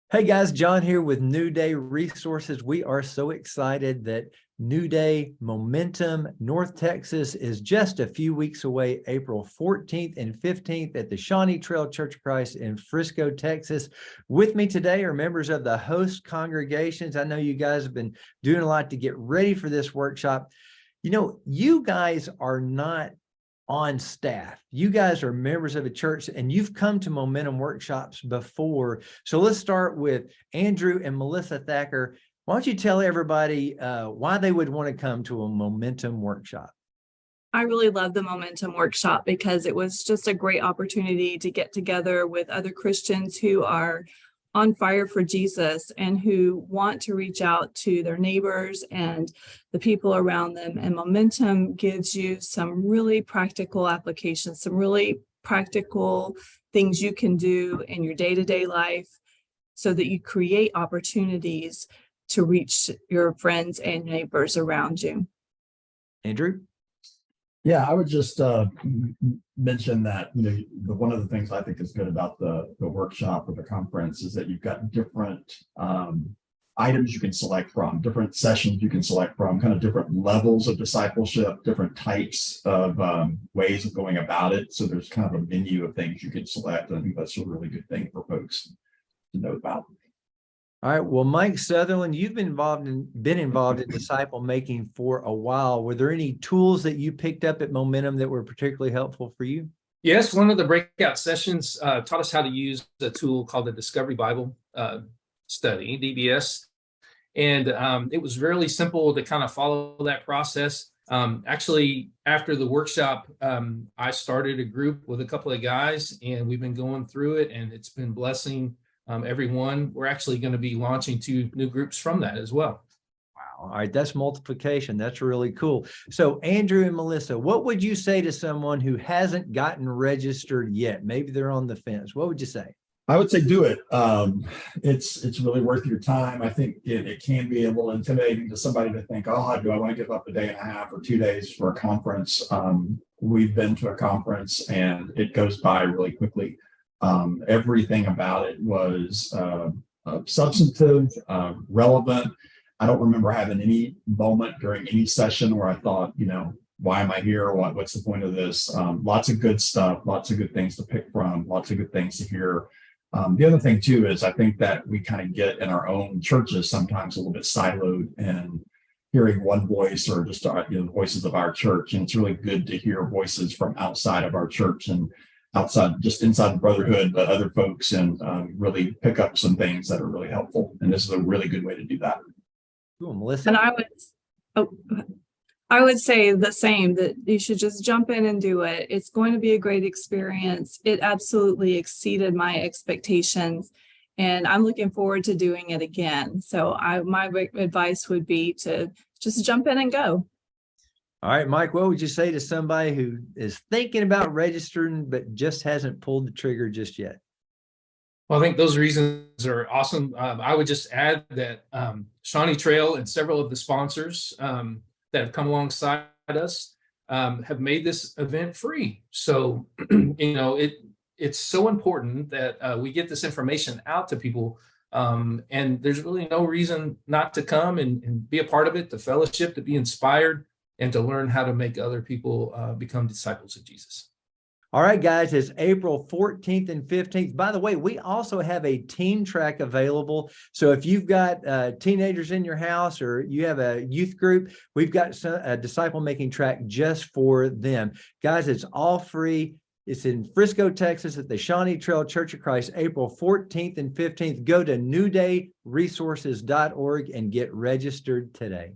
Hey guys, John here with New Day Resources. We are so excited that New Day Momentum North Texas is just a few weeks away, April 14th and 15th at the Shawnee Trail Church of Christ in Frisco, Texas. With me today are members of the host congregations. I know you guys have been doing a lot to get ready for this workshop. You know, you guys are not on staff. You guys are members of a church and you've come to Momentum workshops before. So let's start with Andrew and Melissa Thacker. Why don't you tell everybody why they would want to come to a Momentum workshop? I really love the Momentum workshop because it was just a great opportunity to get together with other Christians who are on fire for Jesus and who want to reach out to their neighbors and the people around them. And Momentum gives you some really practical applications, some really practical things you can do in your day-to-day life so that you create opportunities to reach your friends and neighbors around you. Andrew? Yeah, I would just mention that one of the things I think is good about the workshop or the conference is that you've got different items you can select from, different sessions you can select from, kind of different levels of discipleship, different types of ways of going about it. So there's kind of a menu of things you can select. I think that's a really good thing for folks to know about. All right. Well, Mike Sutherland, you've been involved in disciple making for a while. Were there any tools that you picked up at Momentum that were particularly helpful for you? Yes, one of the breakout sessions taught us how to use a tool called the Discovery Bible Study, DBS. And it was really simple to kind of follow that process. Actually, after the workshop, I started a group with a couple of guys, and we've been going through it, and it's been blessing everyone. We're actually going to be launching 2 new groups from that as well. Wow. All right. That's multiplication. That's really cool. So Andrew and Melissa, what would you say to someone who hasn't gotten registered yet? Maybe they're on the fence. What would you say? I would say do it. It's really worth your time. I think it can be a little intimidating to somebody to think, oh, do I want to give up a day and a half or 2 days for a conference? We've been to a conference and it goes by really quickly. Everything about it was substantive, relevant. I don't remember having any moment during any session where I thought, why am I here? What's the point of this? Lots of good stuff, lots of good things to pick from, lots of good things to hear. The other thing too is I think that we kind of get in our own churches sometimes a little bit siloed and hearing one voice or just the voices of our church. And it's really good to hear voices from outside of our church and outside, just inside the brotherhood, but other folks, and really pick up some things that are really helpful. And this is a really good way to do that. Cool, Melissa. And I would say the same, that you should just jump in and do it. It's going to be a great experience. It absolutely exceeded my expectations, and I'm looking forward to doing it again. So my advice would be to just jump in and go. All right, Mike, what would you say to somebody who is thinking about registering but just hasn't pulled the trigger just yet? Well, I think those reasons are awesome. I would just add that Shawnee Trail and several of the sponsors that have come alongside us have made this event free. So, it's so important that we get this information out to people. And there's really no reason not to come and be a part of it, to fellowship, to be inspired, and to learn how to make other people become disciples of Jesus. All right, guys, it's April 14th and 15th. By the way, we also have a teen track available. So if you've got teenagers in your house or you have a youth group, we've got a disciple-making track just for them. Guys, it's all free. It's in Frisco, Texas at the Shawnee Trail Church of Christ, April 14th and 15th. Go to newdayresources.org and get registered today.